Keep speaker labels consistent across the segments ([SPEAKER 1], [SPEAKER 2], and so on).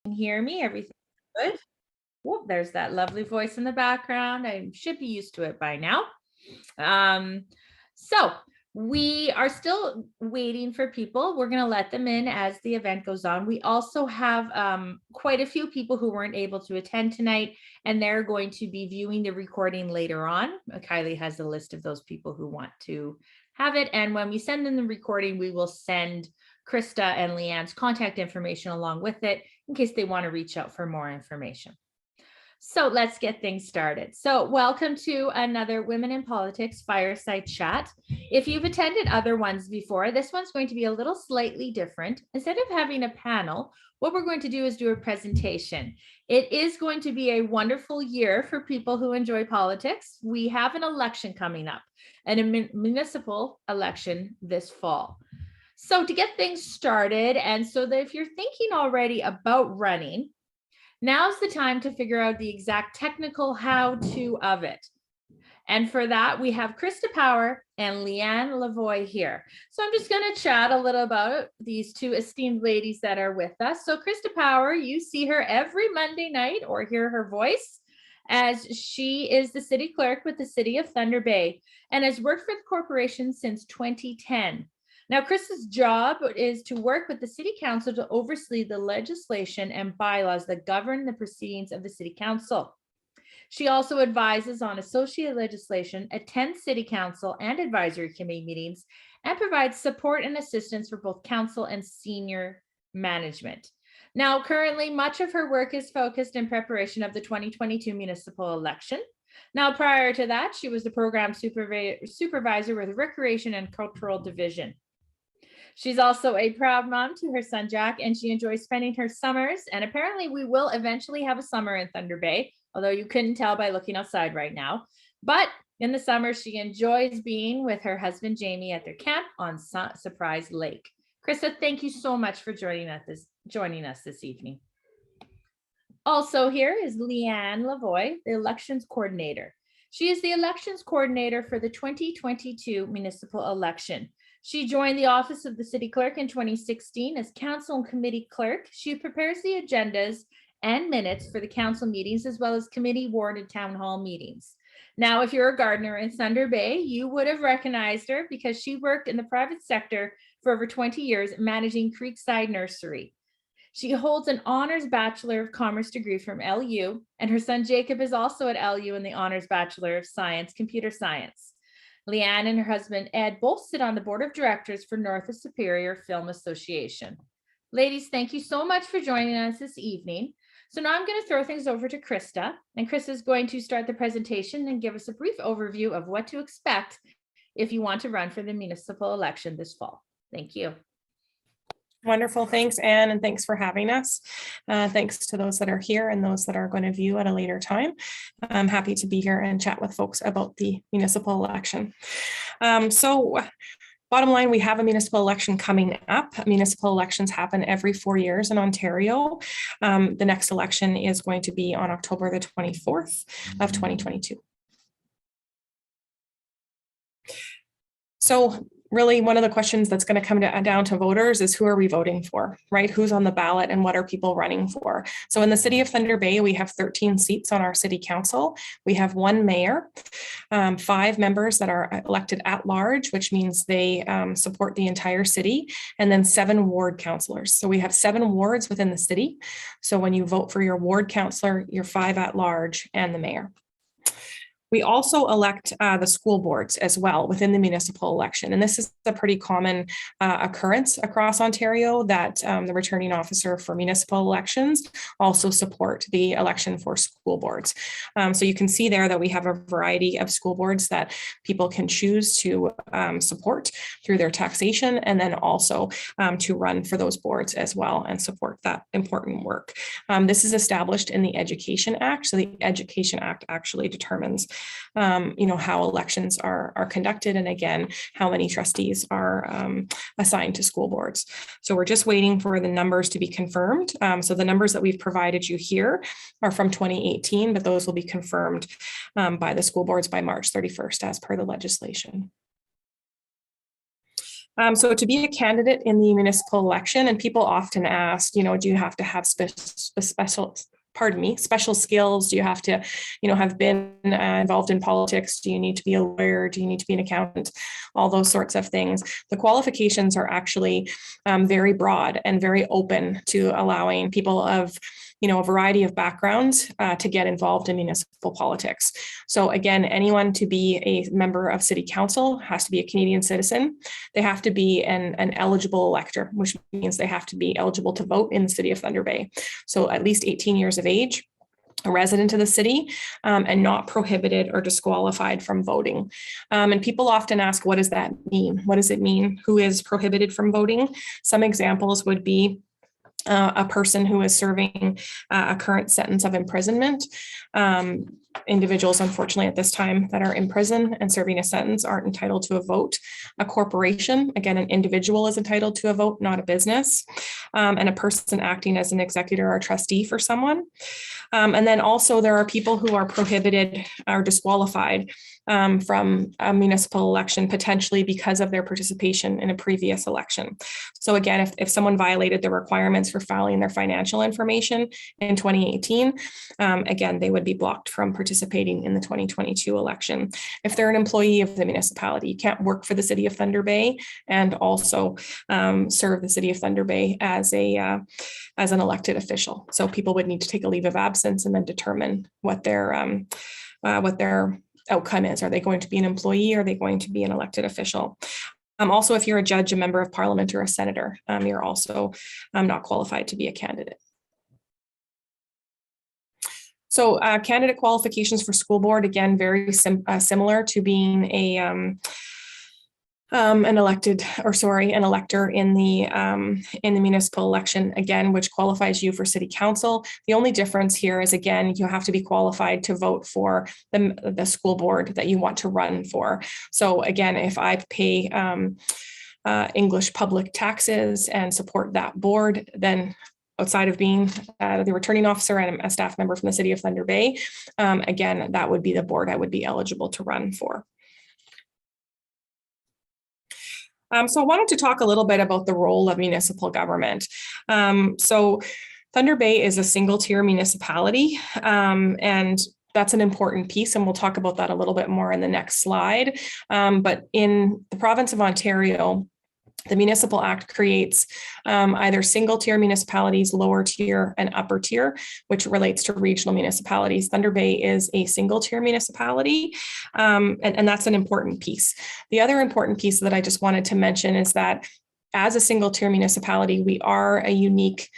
[SPEAKER 1] Hear me? Everything good? Whoop, there's that lovely voice in the background. I should be used to it by now. So we are still waiting for people. We're going to let them in as the event goes on. We also have quite a few people who weren't able to attend tonight, and they're going to be viewing the recording later on. Kylie has a list of those people who want to have it. And when we send them the recording, we will send Krista and Leanne's contact information along with it in case they want to reach out for more information. So let's get things started. So welcome to another Women in Politics Fireside Chat. If you've attended other ones before, this one's going to be a little slightly different. Instead of having a panel, what we're going to do is do a presentation. It is going to be a wonderful year for people who enjoy politics. We have an election coming up, and a municipal election this fall. So to get things started, and so that if you're thinking already about running, now's the time to figure out the exact technical how-to of it. And for that, we have Krista Power and Leanne Lavoie here. So I'm just going to chat a little about these two esteemed ladies that are with us. So Krista Power, you see her every Monday night or hear her voice, as she is the city clerk with the city of Thunder Bay and has worked for the corporation since 2010. Now, Krista's job is to work with the city council to oversee the legislation and bylaws that govern the proceedings of the city council. She also advises on associated legislation, attends city council and advisory committee meetings, and provides support and assistance for both council and senior management. Now, currently, much of her work is focused in preparation of the 2022 municipal election. Now, prior to that, she was the program supervisor with Recreation and Cultural Division. She's also a proud mom to her son, Jack, and she enjoys spending her summers. And apparently we will eventually have a summer in Thunder Bay, although you couldn't tell by looking outside right now. But in the summer, she enjoys being with her husband, Jamie, at their camp on Surprise Lake. Krista, thank you so much for joining us this evening. Also here is Leanne Lavoie, the Elections Coordinator. She is the Elections Coordinator for the 2022 municipal election. She joined the office of the city clerk in 2016 as council and committee clerk. She prepares the agendas and minutes for the council meetings, as well as committee, ward, and town hall meetings. Now, if you're a gardener in Thunder Bay, you would have recognized her because she worked in the private sector for over 20 years, managing Creekside Nursery. She holds an honors Bachelor of Commerce degree from LU, and her son Jacob is also at LU in the honors Bachelor of Science, Computer Science. Leanne and her husband, Ed, both sit on the board of directors for North of Superior Film Association. Ladies, thank you so much for joining us this evening. So now I'm going to throw things over to Krista, and Krista is going to start the presentation and give us a brief overview of what to expect if you want to run for the municipal election this fall. Thank you.
[SPEAKER 2] Wonderful. Thanks, Anne, and thanks for having us. Thanks to those that are here and those that are going to view at a later time. I'm happy to be here and chat with folks about the municipal election. So bottom line, we have a municipal election coming up. Municipal elections happen every 4 years in Ontario. The next election is going to be on October the 24th of 2022. So really, one of the questions that's going to come down to voters is who are we voting for, right? Who's on the ballot and what are people running for? So in the city of Thunder Bay, we have 13 seats on our city council. We have one mayor, 5 members that are elected at large, which means they support the entire city, and then 7 ward councillors. So we have 7 wards within the city. So when you vote for your ward councillor, you're 5 at large and the mayor. We also elect the school boards as well within the municipal election. And this is a pretty common occurrence across Ontario, that the returning officer for municipal elections also support the election for school boards. So you can see there that we have a variety of school boards that people can choose to support through their taxation, and then also to run for those boards as well and support that important work. This is established in the Education Act. So the Education Act actually determines how elections are conducted, and again, how many trustees are assigned to school boards. So we're just waiting for the numbers to be confirmed. So the numbers that we've provided you here are from 2018, but those will be confirmed by the school boards by March 31st as per the legislation. So to be a candidate in the municipal election, and people often ask, do you have to have special skills? Do you have to, have been involved in politics? Do you need to be a lawyer? Do you need to be an accountant? All those sorts of things. The qualifications are actually very broad and very open to allowing people of a variety of backgrounds to get involved in municipal politics. So again, anyone to be a member of city council has to be a Canadian citizen. They have to be an eligible elector, which means they have to be eligible to vote in the city of Thunder Bay. So at least 18 years of age, a resident of the city, and not prohibited or disqualified from voting. And people often ask, what does that mean? What does it mean? Who is prohibited from voting? Some examples would be a person who is serving a current sentence of imprisonment. Individuals, unfortunately, at this time that are in prison and serving a sentence aren't entitled to a vote. A corporation, again, an individual is entitled to a vote, not a business. And a person acting as an executor or trustee for someone. And then also there are people who are prohibited or disqualified from a municipal election, potentially because of their participation in a previous election. So again, if someone violated the requirements for filing their financial information in 2018, again, they would be blocked from participating in the 2022 election. If they're an employee of the municipality, you can't work for the city of Thunder Bay and also serve the city of Thunder Bay as an elected official. So people would need to take a leave of absence and then determine what their outcome is. Are they going to be an employee? Or are they going to be an elected official? Also, if you're a judge, a member of parliament, or a senator, you're also not qualified to be a candidate. So candidate qualifications for school board, again, very similar to being an elector in the municipal election, again, which qualifies you for city council. The only difference here is, again, you have to be qualified to vote for the school board that you want to run for. So again, if I pay English public taxes and support that board, then outside of being the returning officer and a staff member from the city of Thunder Bay, again, that would be the board I would be eligible to run for. So I wanted to talk a little bit about the role of municipal government. So Thunder Bay is a single tier municipality, and that's an important piece, and we'll talk about that a little bit more in the next slide. But in the province of Ontario, the Municipal Act creates either single tier municipalities, lower tier, and upper tier, which relates to regional municipalities. Thunder Bay is a single tier municipality, and that's an important piece. The other important piece that I just wanted to mention is that as a single tier municipality, we are a unique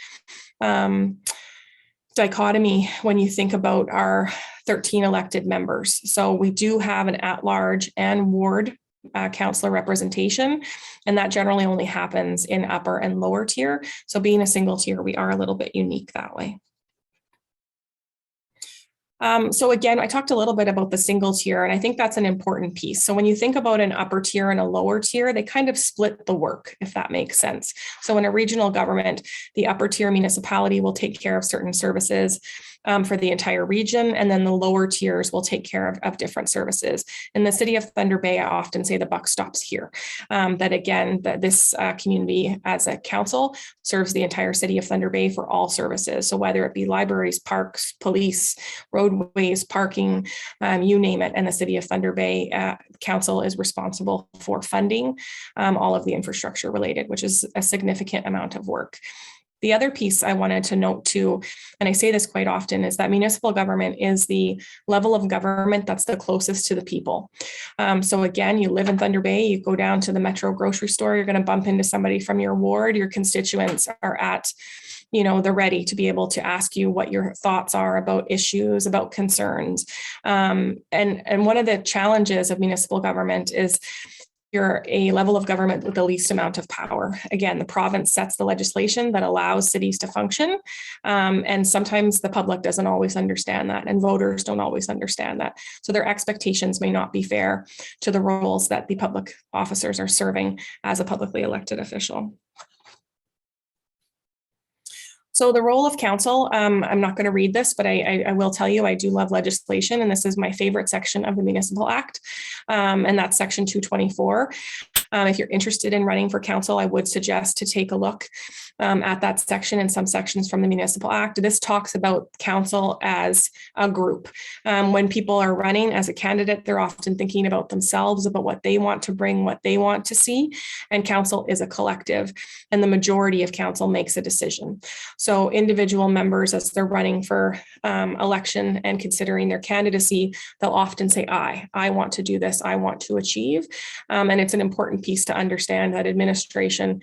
[SPEAKER 2] dichotomy when you think about our 13 elected members. So we do have an at-large and ward councillor representation, and that generally only happens in upper and lower tier. So being a single tier, we are a little bit unique that way. So again, I talked a little bit about the single tier, and I think that's an important piece. So when you think about an upper tier and a lower tier, they kind of split the work, if that makes sense. So in a regional government, the upper tier municipality will take care of certain services for the entire region, and then the lower tiers will take care of different services. In the city of Thunder Bay, I often say the buck stops here. That again, this community as a council serves the entire city of Thunder Bay for all services. So whether it be libraries, parks, police, roadways, parking, you name it, and the city of Thunder Bay council is responsible for funding all of the infrastructure related, which is a significant amount of work. The other piece I wanted to note too, and I say this quite often, is that municipal government is the level of government that's the closest to the people. So again, you live in Thunder Bay, you go down to the Metro grocery store, you're going to bump into somebody from your ward, your constituents are at, they're ready to be able to ask you what your thoughts are about issues, about concerns. And one of the challenges of municipal government is you're a level of government with the least amount of power. Again, the province sets the legislation that allows cities to function. And sometimes the public doesn't always understand that, and voters don't always understand that. So their expectations may not be fair to the roles that the public officers are serving as a publicly elected official. So the role of council, I'm not going to read this, but I will tell you, I do love legislation, and this is my favorite section of the Municipal Act, and that's section 224. If you're interested in running for council, I would suggest to take a look at that section and some sections from the Municipal Act. This talks about council as a group. When people are running as a candidate, they're often thinking about themselves, about what they want to bring, what they want to see, and council is a collective, and the majority of council makes a decision. So individual members, as they're running for election and considering their candidacy, they'll often say, I want to do this, I want to achieve. And it's an important piece to understand that administration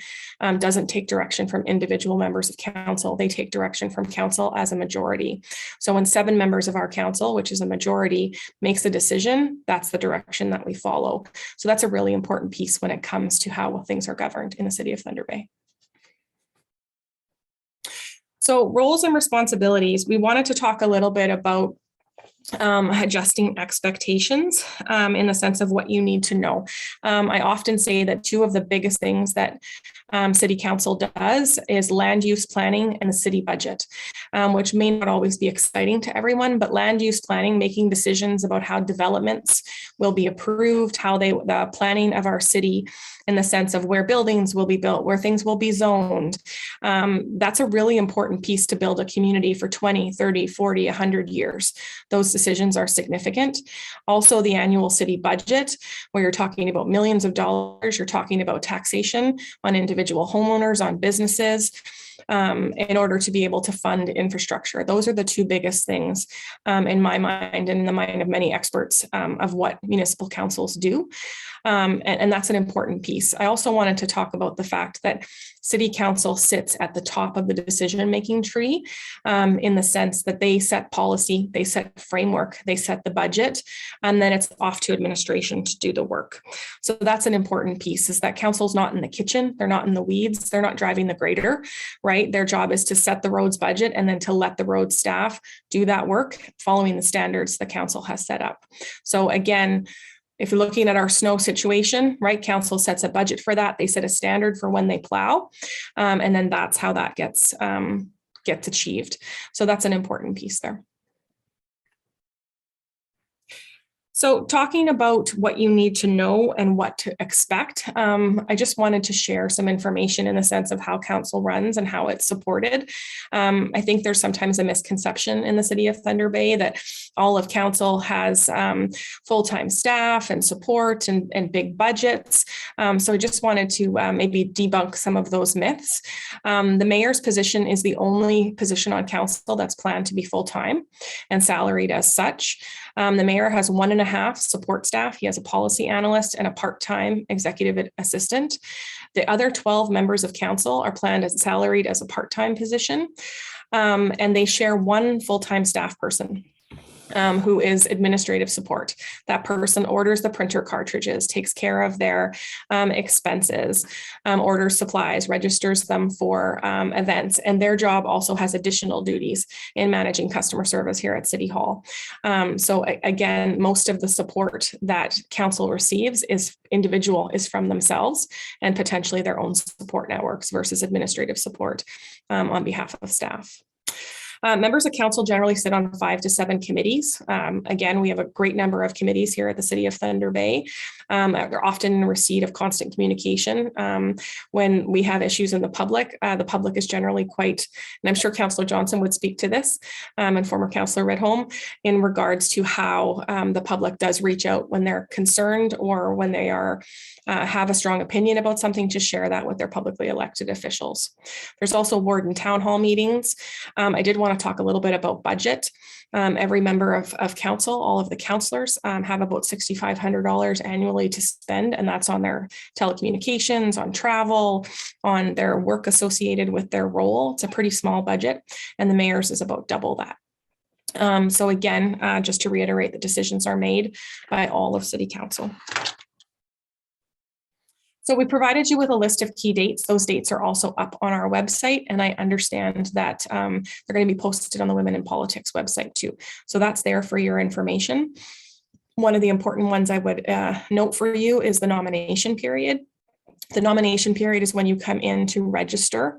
[SPEAKER 2] doesn't take direction from individual members of council. They take direction from council as a majority. So when 7 members of our council, which is a majority, makes a decision, that's the direction that we follow. So that's a really important piece when it comes to how things are governed in the city of Thunder Bay. So roles and responsibilities, we wanted to talk a little bit about adjusting expectations in the sense of what you need to know. I often say that 2 of the biggest things that City Council does is land use planning and the city budget, which may not always be exciting to everyone, but land use planning, making decisions about how developments will be approved, how the planning of our city in the sense of where buildings will be built, where things will be zoned. That's a really important piece to build a community for 20, 30, 40, 100 years. Those decisions are significant. Also, the annual city budget, where you're talking about millions of dollars, you're talking about taxation on individual homeowners, on businesses, in order to be able to fund infrastructure. Those are the 2 biggest things in my mind and in the mind of many experts of what municipal councils do. And that's an important piece. I also wanted to talk about the fact that City Council sits at the top of the decision-making tree in the sense that they set policy, they set framework, they set the budget, and then it's off to administration to do the work. So that's an important piece, is that council's not in the kitchen, they're not in the weeds, they're not driving the grader, right? Their job is to set the roads budget and then to let the road staff do that work following the standards the council has set up. So again, if you're looking at our snow situation, right, council sets a budget for that. They set a standard for when they plow, and then that's how that gets achieved. So that's an important piece there. So talking about what you need to know and what to expect, I just wanted to share some information in the sense of how council runs and how it's supported. I think there's sometimes a misconception in the city of Thunder Bay that all of council has full-time staff and support and big budgets. So I just wanted to maybe debunk some of those myths. The mayor's position is the only position on council that's planned to be full-time and salaried as such. The mayor has 1.5 support staff. He has a policy analyst and a part-time executive assistant. The other 12 members of council are planned as salaried as a part-time position, and they share 1 full-time staff person. Who is administrative support. That person orders the printer cartridges, takes care of their expenses, orders supplies, registers them for events, and their job also has additional duties in managing customer service here at City Hall. So again, most of the support that council receives is from themselves and potentially their own support networks versus administrative support on behalf of staff. Members of council generally sit on 5 to 7 committees. Again, we have a great number of committees here at the City of Thunder Bay. They're often in receipt of constant communication. When we have issues in the public is generally quite, and I'm sure Councillor Johnson would speak to this, and former Councillor Redholm, in regards to how the public does reach out when they're concerned or when they are have a strong opinion about something, to share that with their publicly elected officials. There's also ward and town hall meetings. I did want to talk a little bit about budget. Every member of council, all of the councillors have about $6,500 annually to spend, and that's on their telecommunications, on travel, on their work associated with their role. It's a pretty small budget, and the mayor's is about double that. So again, just to reiterate, the decisions are made by all of City Council. So we provided you with a list of key dates. Those dates are also up on our website, and I understand that they're going to be posted on the Women in Politics website too. So that's there for your information. One of the important ones I would note for you is the nomination period. The nomination period is when you come in to register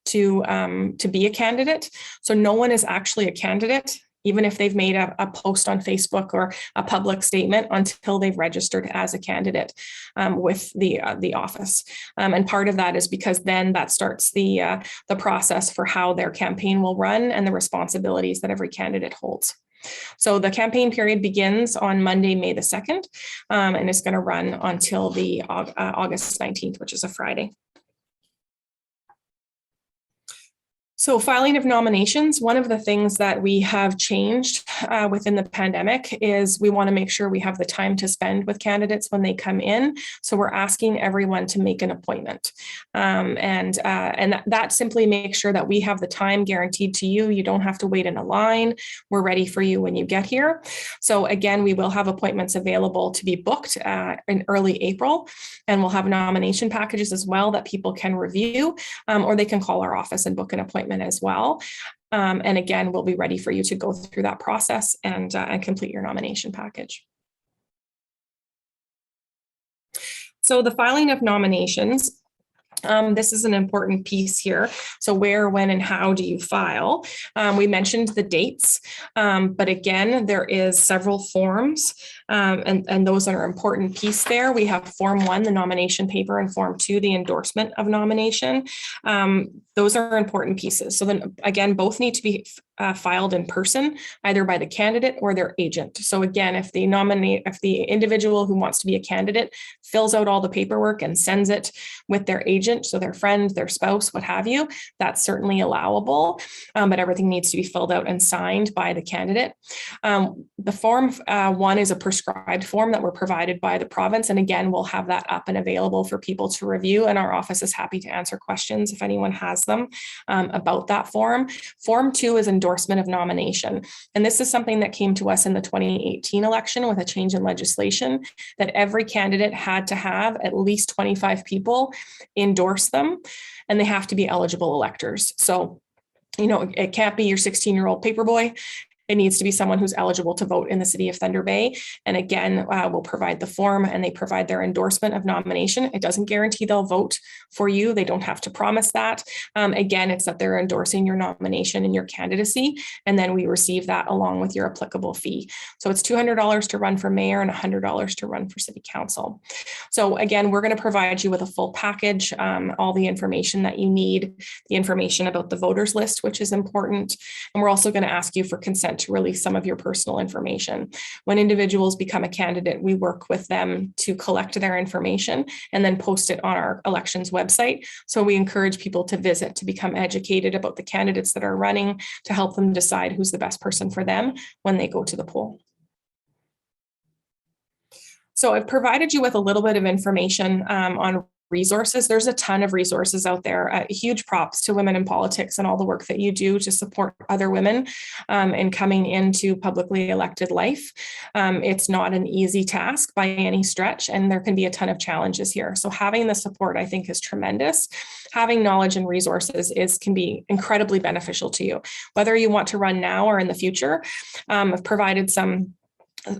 [SPEAKER 2] to be a candidate. So no one is actually a candidate, even if they've made a post on Facebook or a public statement, until they've registered as a candidate with the office. And part of that is because then that starts the process for how their campaign will run and the responsibilities that every candidate holds. So the campaign period begins on Monday, May the 2nd, and it's going to run until the August 19th, which is a Friday. So filing of nominations, one of the things that we have changed within the pandemic is we want to make sure we have the time to spend with candidates when they come in. So we're asking everyone to make an appointment. And that simply makes sure that we have the time guaranteed to you. You don't have to wait in a line. We're ready for you when you get here. So again, we will have appointments available to be booked in early April, and we'll have nomination packages as well that people can review, or they can call our office and book an appointment as well. And again, we'll be ready for you to go through that process and complete your nomination package. So the filing of nominations, this is an important piece here. So where, when, and how do you file? We mentioned the dates, but again, there is several forms, and those are an important piece there. We have Form 1, the nomination paper, and Form 2, the endorsement of nomination. Those are important pieces. So then again, both need to be filed in person, either by the candidate or their agent. So again, if the individual who wants to be a candidate fills out all the paperwork and sends it with their agent, so their friend, their spouse, what have you, that's certainly allowable, but everything needs to be filled out and signed by the candidate. The Form 1 is a prescribed form that we're provided by the province, and again, we'll have that up and available for people to review, and our office is happy to answer questions if anyone has them about that form. Form 2 is endorsement of nomination, and this is something that came to us in the 2018 election with a change in legislation that every candidate had to have at least 25 people endorse them, and they have to be eligible electors. So, it can't be your 16-year-old paperboy. It needs to be someone who's eligible to vote in the city of Thunder Bay. And again, we'll provide the form, and they provide their endorsement of nomination. It doesn't guarantee they'll vote for you. They don't have to promise that. Again, it's that they're endorsing your nomination and your candidacy. And then we receive that along with your applicable fee. So it's $200 to run for mayor and $100 to run for city council. So again, we're going to provide you with a full package, all the information that you need, the information about the voters list, which is important. And we're also going to ask you for consent to release some of your personal information. When individuals become a candidate, we work with them to collect their information and then post it on our elections website. So we encourage people to visit to become educated about the candidates that are running, to help them decide who's the best person for them when they go to the poll. So I've provided you with a little bit of information on resources. There's a ton of resources out there. Huge props to Women in Politics and all the work that you do to support other women in coming into publicly elected life. It's not an easy task by any stretch, and there can be a ton of challenges here. So having the support, I think, is tremendous. Having knowledge and resources can be incredibly beneficial to you, whether you want to run now or in the future. I've provided some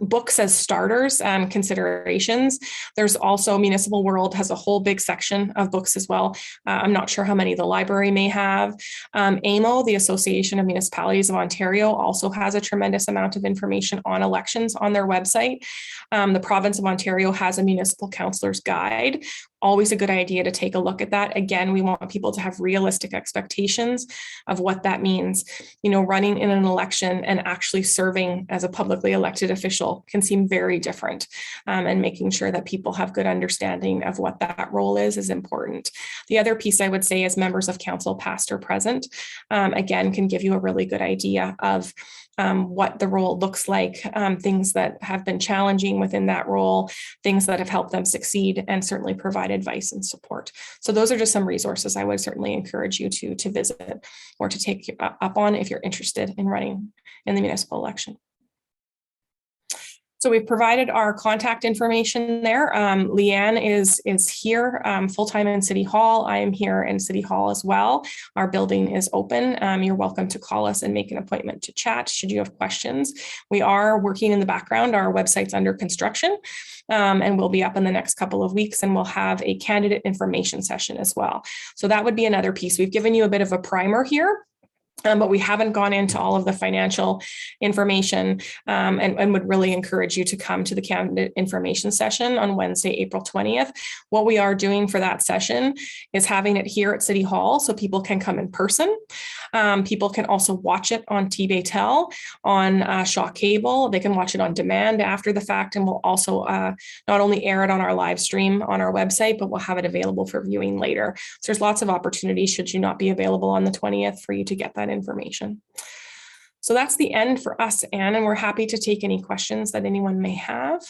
[SPEAKER 2] books as starters and considerations. There's also Municipal World has a whole big section of books as well. I'm not sure how many the library may have. AMO, the Association of Municipalities of Ontario, also has a tremendous amount of information on elections on their website. The province of Ontario has a municipal councillor's guide. Always a good idea to take a look at that. Again, we want people to have realistic expectations of what that means. Running in an election and actually serving as a publicly elected official can seem very different. And making sure that people have good understanding of what that role is important. The other piece I would say is members of council, past or present, again, can give you a really good idea of what the role looks like, things that have been challenging within that role, things that have helped them succeed, and certainly provide advice and support. So those are just some resources I would certainly encourage you to visit or to take up on if you're interested in running in the municipal election. So we've provided our contact information there. Leanne is here full-time in City Hall. I am here in City Hall as well. Our building is open. You're welcome to call us and make an appointment to chat should you have questions. We are working in the background. Our website's under construction and we'll be up in the next couple of weeks, and we'll have a candidate information session as well. So that would be another piece. We've given you a bit of a primer here. But we haven't gone into all of the financial information and would really encourage you to come to the candidate information session on Wednesday, April 20th. What we are doing for that session is having it here at City Hall so people can come in person. People can also watch it on T-Baytel, on Shaw Cable. They can watch it on demand after the fact, and we'll also not only air it on our live stream on our website, but we'll have it available for viewing later. So there's lots of opportunities should you not be available on the 20th for you to get that information. So that's the end for us, Anne, and we're happy to take any questions that anyone may have.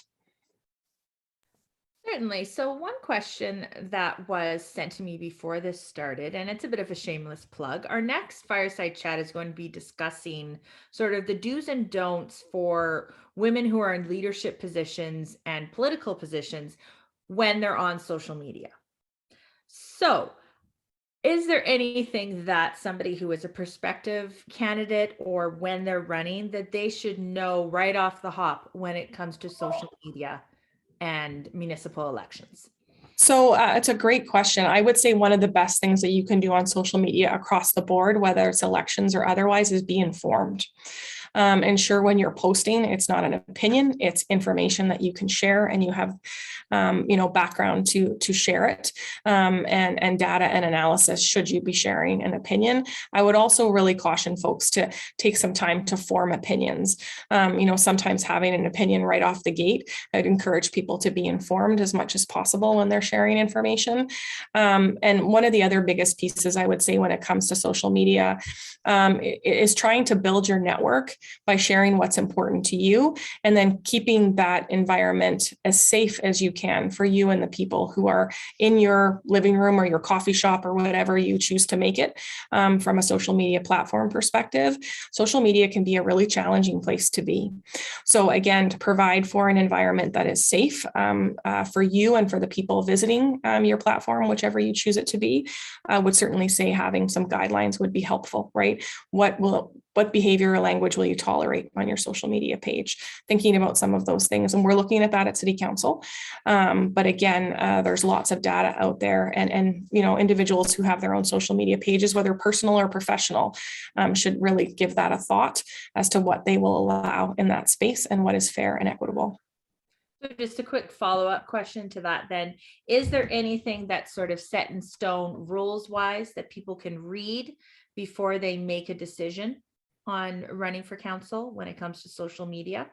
[SPEAKER 1] Certainly. So one question that was sent to me before this started, and it's a bit of a shameless plug, our next Fireside Chat is going to be discussing sort of the do's and don'ts for women who are in leadership positions and political positions when they're on social media. So is there anything that somebody who is a prospective candidate or when they're running that they should know right off the hop when it comes to social media and municipal elections?
[SPEAKER 2] So it's a great question. I would say one of the best things that you can do on social media across the board, whether it's elections or otherwise, is be informed. Ensure when you're posting, it's not an opinion, it's information that you can share, and you have, background to share it, and data and analysis should you be sharing an opinion. I would also really caution folks to take some time to form opinions. Sometimes having an opinion right off the gate, I'd encourage people to be informed as much as possible when they're sharing information. And one of the other biggest pieces I would say when it comes to social media is trying to build your network by sharing what's important to you, and then keeping that environment as safe as you can for you and the people who are in your living room or your coffee shop or whatever you choose to make it. From a social media platform perspective, social media can be a really challenging place to be. So again, to provide for an environment that is safe for you and for the people visiting your platform, whichever you choose it to be, I would certainly say having some guidelines would be helpful, right? What behavior or language will you tolerate on your social media page? Thinking about some of those things. And we're looking at that at City Council. But again, there's lots of data out there, and individuals who have their own social media pages, whether personal or professional, should really give that a thought as to what they will allow in that space and what is fair and equitable.
[SPEAKER 1] So just a quick follow-up question to that then, is there anything that's sort of set in stone rules wise that people can read before they make a decision on running for council when it comes to social media?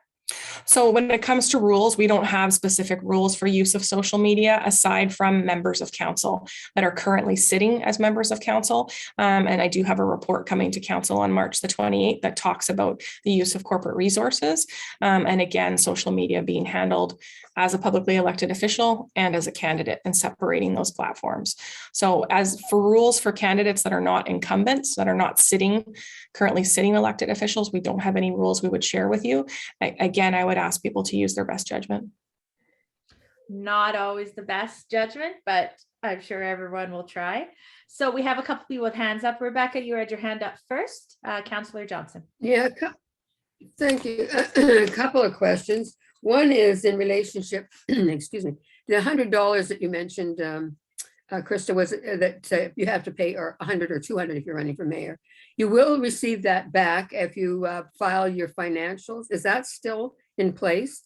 [SPEAKER 2] So when it comes to rules, we don't have specific rules for use of social media aside from members of council that are currently sitting as members of council. And I do have a report coming to council on March the 28th that talks about the use of corporate resources. And again, social media being handled as a publicly elected official and as a candidate, and separating those platforms. So as for rules for candidates that are not incumbents, that are not currently sitting elected officials, we don't have any rules we would share with you. Again, I would ask people to use their best judgment.
[SPEAKER 1] Not always the best judgment, but I'm sure everyone will try. So we have a couple people with hands up. Rebecca, you had your hand up first. Councillor Johnson.
[SPEAKER 3] Yeah, thank you. A couple of questions. One is in relationship, excuse me, the $100 that you mentioned, Krista, was that you have to pay, or 100 or 200 if you're running for mayor. You will receive that back if you file your financials. Is that still in place?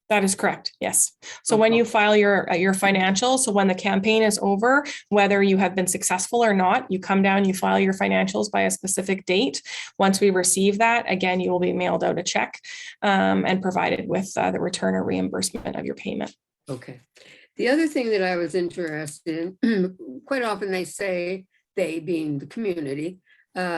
[SPEAKER 2] That is correct. Yes. So when you file your financials, so when the campaign is over, whether you have been successful or not, you come down, you file your financials by a specific date. Once we receive that, again, you will be mailed out a check and provided with the return or reimbursement of your payment.
[SPEAKER 3] Okay. The other thing that I was interested in, quite often they being the community,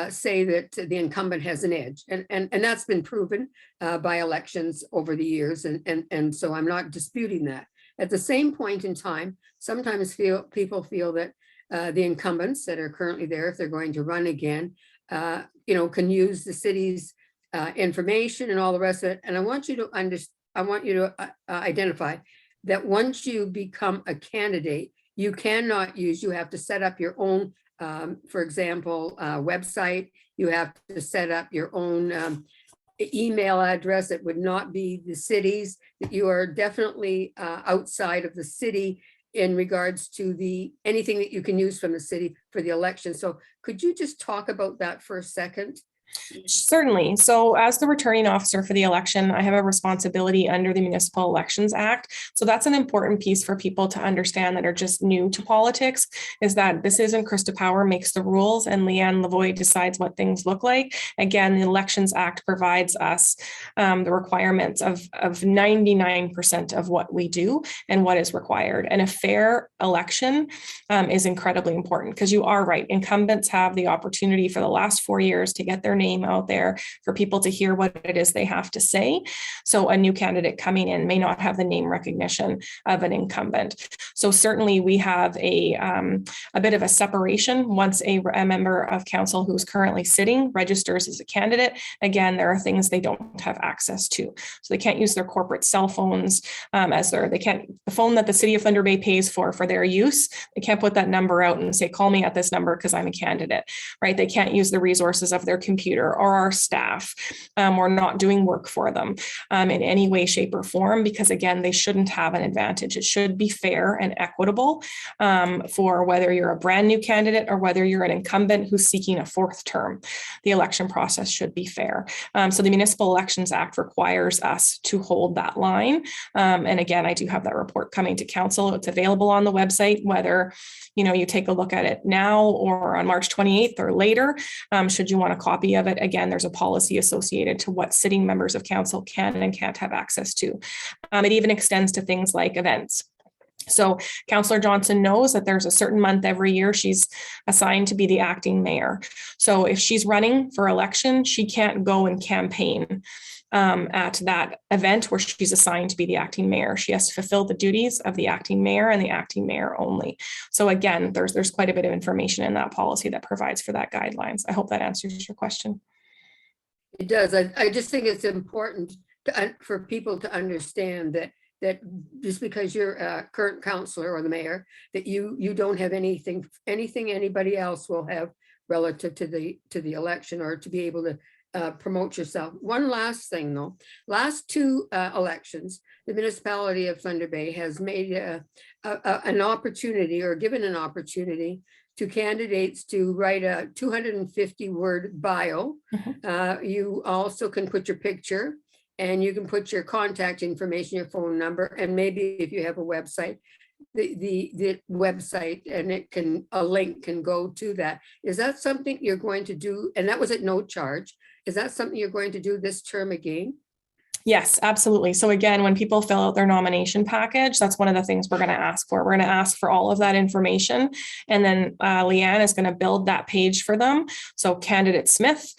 [SPEAKER 3] say that the incumbent has an edge, and that's been proven by elections over the years, and so I'm not disputing that. At the same point in time, sometimes people feel that the incumbents that are currently there, if they're going to run again, can use the city's information and all the rest of it. And I want you to I want you to identify that once you become a candidate, you cannot use, you have to set up your own, for example, website. You have to set up your own email address. It would not be the city's, that you are definitely outside of the city in regards to anything that you can use from the city for the election. So could you just talk about that for a second?
[SPEAKER 2] Certainly. So as the returning officer for the election, I have a responsibility under the Municipal Elections Act. So that's an important piece for people to understand that are just new to politics, is that this isn't Krista Power makes the rules and Leanne Lavoie decides what things look like. Again, the Elections Act provides us the requirements of 99% of what we do and what is required. And a fair election is incredibly important, because you are right. Incumbents have the opportunity for the last 4 years to get their name out there for people to hear what it is they have to say. So a new candidate coming in may not have the name recognition of an incumbent. So certainly we have a bit of a separation once a member of council who's currently sitting registers as a candidate. Again, there are things they don't have access to. So they can't use their corporate cell phones the phone that the city of Thunder Bay pays for their use. They can't put that number out and say, call me at this number because I'm a candidate, right? They can't use the resources of their computer or our staff. We're not doing work for them in any way, shape, or form, because again, they shouldn't have an advantage. It should be fair and equitable for whether you're a brand new candidate or whether you're an incumbent who's seeking a 4th term. The election process should be fair. So the Municipal Elections Act requires us to hold that line. And again, I do have that report coming to council. It's available on the website, whether you take a look at it now or on March 28th or later. Should you want a copy of it, again, there's a policy associated to what sitting members of council can and can't have access to. It even extends to things like events. So Councillor Johnson knows that there's a certain month every year she's assigned to be the acting mayor. So if she's running for election, she can't go and campaign at that event where she's assigned to be the acting mayor. She has to fulfill the duties of the acting mayor and the acting mayor only. So again, there's quite a bit of information in that policy that provides for that guidelines. I hope that answers your question.
[SPEAKER 3] It does. I just think it's important for people to understand that just because you're a current councillor or the mayor, that you don't have anything anybody else will have relative to the election, or to be able to promote yourself. One last thing though, last 2 elections, the municipality of Thunder Bay has made an opportunity, or given an opportunity to candidates to write a 250-word bio. You also can put your picture, and you can put your contact information, your phone number, and maybe if you have a website, the website, and a link can go to that. Is that something you're going to do? And that was at no charge. Is that something you're going to do this term again?
[SPEAKER 2] Yes, absolutely. So again, when people fill out their nomination package, that's one of the things we're going to ask for. We're going to ask for all of that information. And then Leanne is going to build that page for them. So Candidate Smith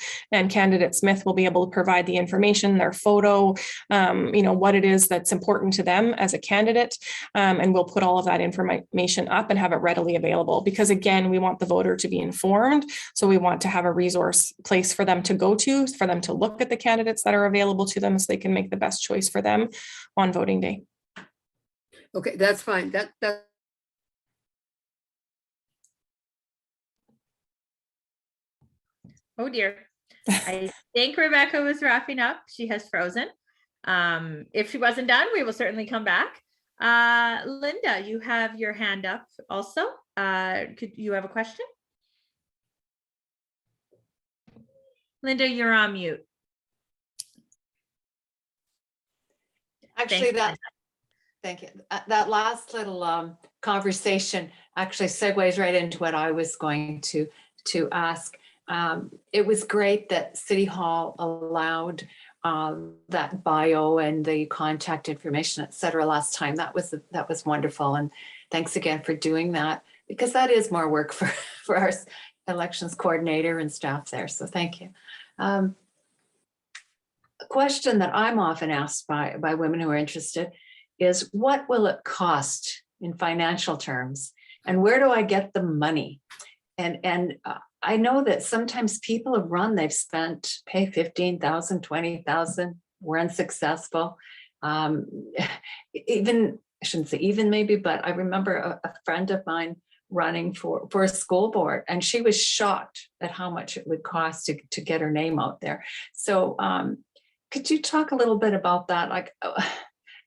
[SPEAKER 2] will be able to provide the information, their photo, what it is that's important to them as a candidate. And we'll put all of that information up and have it readily available, because again, we want the voter to be informed. So we want to have a resource place for them to go to, for them to look at the candidates that are available to them, so they can make the best choice for them on voting day.
[SPEAKER 3] Okay, that's fine. That
[SPEAKER 1] Oh dear. I think Rebecca was wrapping up. She has frozen. If she wasn't done, we will certainly come back. Linda, you have your hand up also. Could you have a question? Linda, you're on mute.
[SPEAKER 4] Actually, thank you. That last little conversation actually segues right into what I was going to ask. It was great that City Hall allowed that bio and the contact information, et cetera, last time. That was wonderful. And thanks again for doing that, because that is more work for our elections coordinator and staff there. So thank you. A question that I'm often asked by women who are interested is, what will it cost in financial terms, and where do I get the money? And I know that sometimes people have run, they've pay $15,000, $20,000, were unsuccessful. Um, even, I shouldn't say even maybe, but I remember a friend of mine running for a school board, and she was shocked at how much it would cost to get her name out there. So could you talk a little bit about that? Like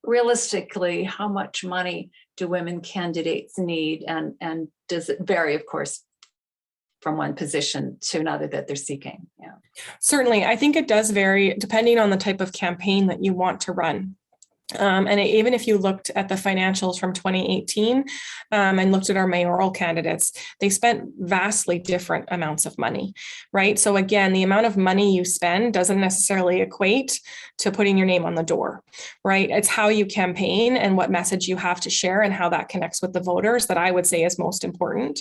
[SPEAKER 4] realistically, how much money do women candidates need, and does it vary, of course, from one position to another that they're seeking? Yeah.
[SPEAKER 2] Certainly, I think it does vary depending on the type of campaign that you want to run. And even if you looked at the financials from 2018 and looked at our mayoral candidates, they spent vastly different amounts of money, right? So again, the amount of money you spend doesn't necessarily equate to putting your name on the door, right? It's how you campaign and what message you have to share and how that connects with the voters that I would say is most important.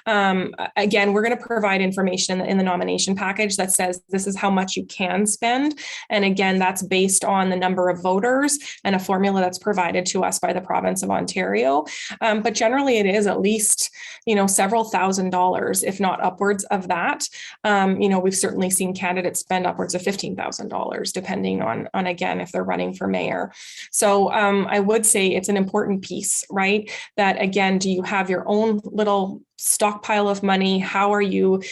[SPEAKER 2] Again, we're going to provide information in the nomination package that says this is how much you can spend. And again, that's based on the number of voters and a formula that's provided to us by the province of Ontario. But generally it is at least, several $1,000s, if not upwards of that. We've certainly seen candidates spend upwards of $15,000, depending on again, if they're running for mayor. So I would say it's an important piece, right? That again, do you have your own little stockpile of money? How are you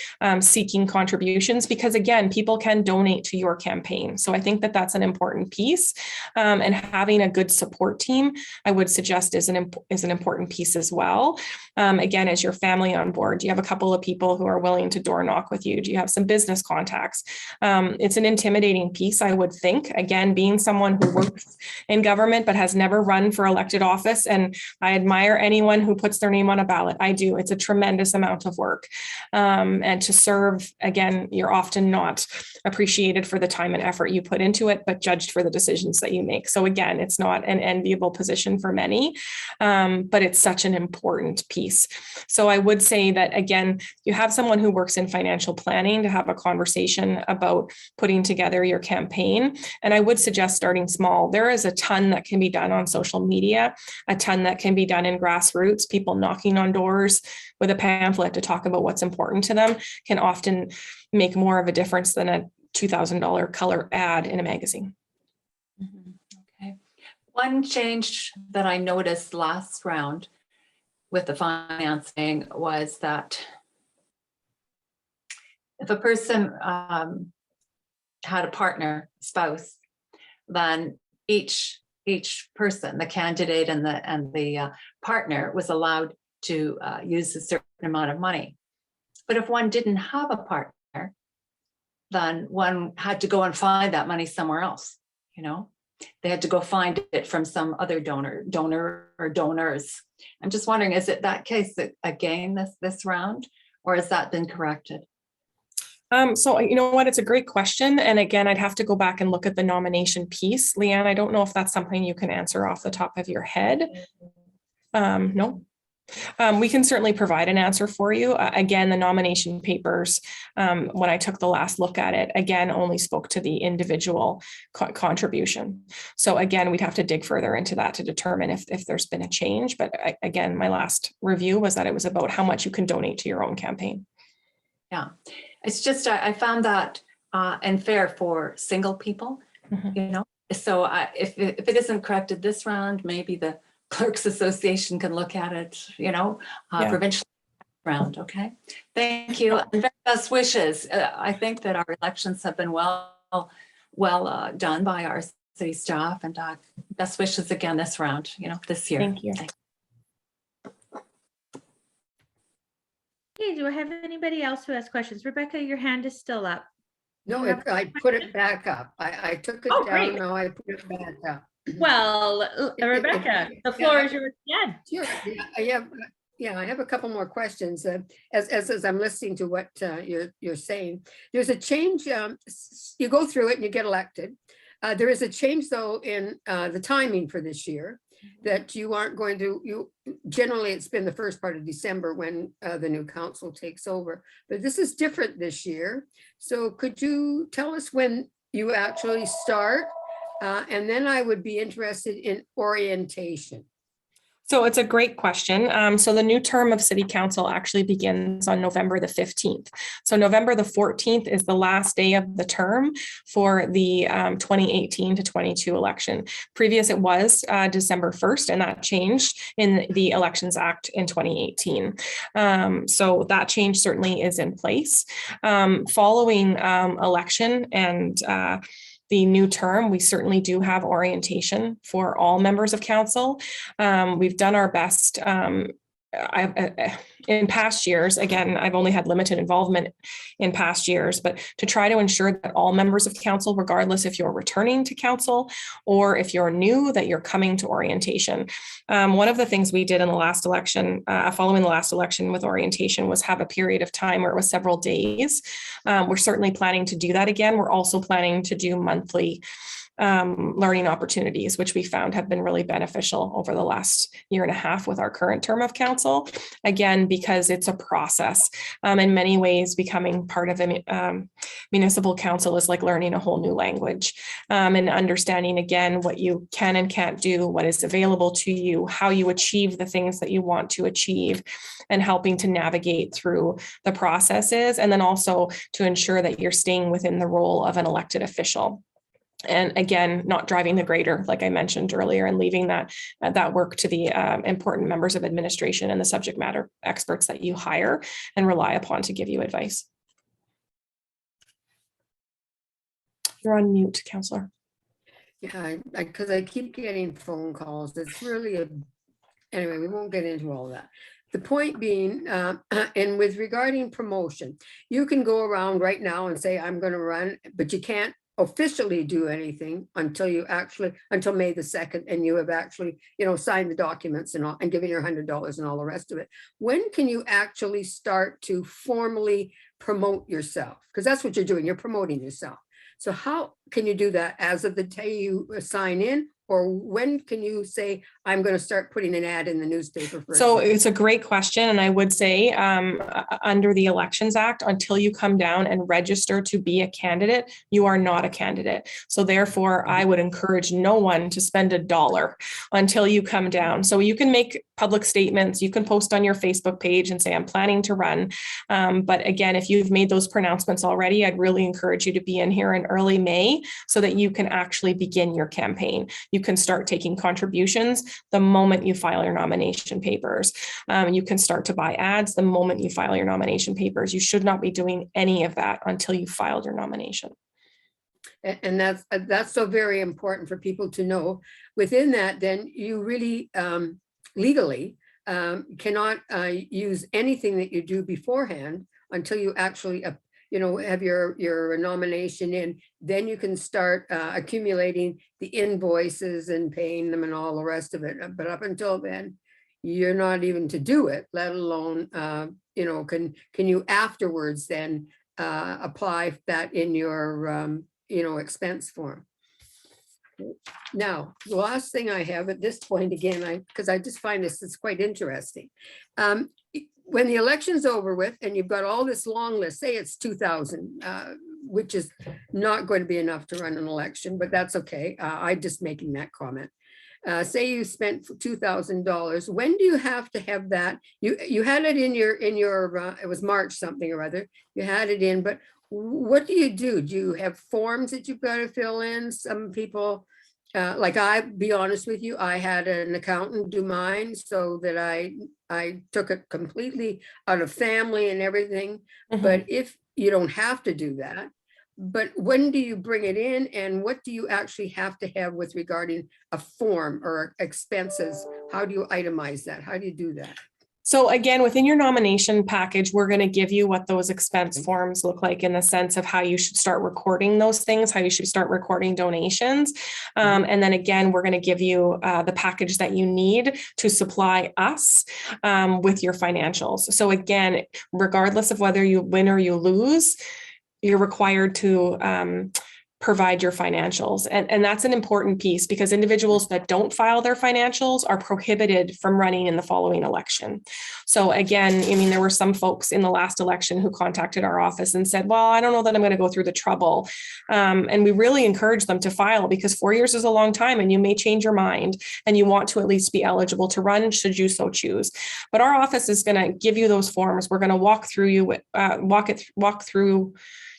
[SPEAKER 2] seeking contributions? Because again, people can donate to your campaign. So I think that that's an important piece. And having a good support team, I would suggest is an important piece as well. Again, is your family on board? Do you have a couple of people who are willing to door knock with you? Do you have some business contacts? It's an intimidating piece, I would think. Again, being someone who works in government but has never run for elected office, and I admire anyone who puts their name on a ballot. I do. It's a tremendous amount of work. And to serve, again, you're often not appreciated for the time and effort you put into it, but judged for the decisions that you make. So again, it's not an enviable position for many, but it's such an important piece. So I would say that, again, you have someone who works in financial planning to have a conversation about putting together your campaign. And I would suggest starting small. There is a ton that can be done on social media, a ton that can be done in grassroots. People knocking on doors with a pamphlet to talk about what's important to them can often make more of a difference than a $2,000 color ad in a magazine.
[SPEAKER 4] Okay. One change that I noticed last round with the financing was that if a person had a partner, spouse, then each person, the candidate and the partner, was allowed to use a certain amount of money. But if one didn't have a partner, then one had to go and find that money somewhere else. They had to go find it from some other donor or donors. I'm just wondering, is it that case that again this round, or has that been corrected?
[SPEAKER 2] So you know what, it's a great question. And again, I'd have to go back and look at the nomination piece. Leanne, I don't know if that's something you can answer off the top of your head. No. We can certainly provide an answer for you. Again, the nomination papers, when I took the last look at it, again, only spoke to the individual contribution. So again, we'd have to dig further into that to determine if there's been a change. But again, my last review was that it was about how much you can donate to your own campaign.
[SPEAKER 4] Yeah, it's just, I found that unfair for single people, So if it isn't corrected this round, maybe the Clerks Association can look at it, provincial round. Okay. Thank you. And very best wishes. I think that our elections have been well done by our city staff, and best wishes again this round, this year.
[SPEAKER 2] Thank you.
[SPEAKER 1] Okay, do I have anybody else who has questions? Rebecca, your hand is still up.
[SPEAKER 3] No, I put it back up. I took it down.
[SPEAKER 1] Great.
[SPEAKER 3] Now I put it back up.
[SPEAKER 1] Well, Rebecca, the floor is yours again.
[SPEAKER 3] Sure. I have a couple more questions. As I'm listening to what you're saying, there's a change. You go through it and you get elected. There is a change, though, in the timing for this year, that you aren't going to. Generally, it's been the first part of December when the new council takes over, but this is different this year. So could you tell us when you actually start? And then I would be interested in orientation.
[SPEAKER 2] So it's a great question. So the new term of city council actually begins on November the 15th. So November the 14th is the last day of the term for the 2018 to 22 election. Previous it was December 1st, and that changed in the Elections Act in 2018. So that change certainly is in place. Following election and the new term, we certainly do have orientation for all members of council. We've done our best. In past years, again, I've only had limited involvement in past years, but to try to ensure that all members of council, regardless if you're returning to council or if you're new, that you're coming to orientation. One of the things we did in the last election, following the last election with orientation, was have a period of time where it was several days. We're certainly planning to do that again. We're also planning to do monthly learning opportunities, which we found have been really beneficial over the last year and a half with our current term of council. Again, because it's a process. In many ways, becoming part of a municipal council is like learning a whole new language, and understanding again what you can and can't do, what is available to you, how you achieve the things that you want to achieve, and helping to navigate through the processes, and then also to ensure that you're staying within the role of an elected official. And again, not driving the grader, like I mentioned earlier, and leaving that work to the important members of administration and the subject matter experts that you hire and rely upon to give you advice. You're on mute, Councillor.
[SPEAKER 3] Yeah, because I keep getting phone calls. It's really anyway, we won't get into all that. The point being, and with regarding promotion, you can go around right now and say, I'm going to run, but you can't officially do anything until May the 2nd, and you have actually, signed the documents and all, and given your $100 and all the rest of it. When can you actually start to formally promote yourself? Because that's what you're doing, you're promoting yourself. So how can you do that as of the day you sign in? Or when can you say, I'm going to start putting an ad in the newspaper?
[SPEAKER 2] So it's a great question. And I would say under the Elections Act, until you come down and register to be a candidate, you are not a candidate. So therefore, I would encourage no one to spend $1 until you come down. So you can make public statements, you can post on your Facebook page and say, I'm planning to run. But again, if you've made those pronouncements already, I'd really encourage you to be in here in early May so that you can actually begin your campaign. You can start taking contributions the moment you file your nomination papers. You can start to buy ads the moment you file your nomination papers. You should not be doing any of that until you filed your nomination.
[SPEAKER 3] And that's so very important for people to know. Within that, then you really legally cannot use anything that you do beforehand until you actually have your nomination in. Then you can start accumulating the invoices and paying them and all the rest of it. But up until then, you're not even to do it, let alone, can you afterwards then apply that in your, expense form. Now, the last thing I have at this point, again, because I just find this is quite interesting. When the election's over with and you've got all this long list, say it's 2,000, which is not going to be enough to run an election, but that's okay. I'm just making that comment. Say you spent $2,000. When do you have to have that? You had it in your it was March something or other. You had it in, but what do? Do you have forms that you've got to fill in? Some people, like I be honest with you, I had an accountant do mine so that I took it completely out of family and everything. Mm-hmm. But if you don't have to do that, but when do you bring it in, and what do you actually have to have with regarding a form or expenses? How do you itemize that? How do you do that?
[SPEAKER 2] So again, within your nomination package, we're going to give you what those expense forms look like in the sense of how you should start recording those things, how you should start recording donations. And then again, we're going to give you the package that you need to supply us with your financials. So again, regardless of whether you win or you lose, you're required to provide your financials. And that's an important piece because individuals that don't file their financials are prohibited from running in the following election. So again, I mean, there were some folks in the last election who contacted our office and said, well, I don't know that I'm going to go through the trouble. And we really encourage them to file because 4 years is a long time and you may change your mind and you want to at least be eligible to run should you so choose. But our office is going to give you those forms. We're going to walk through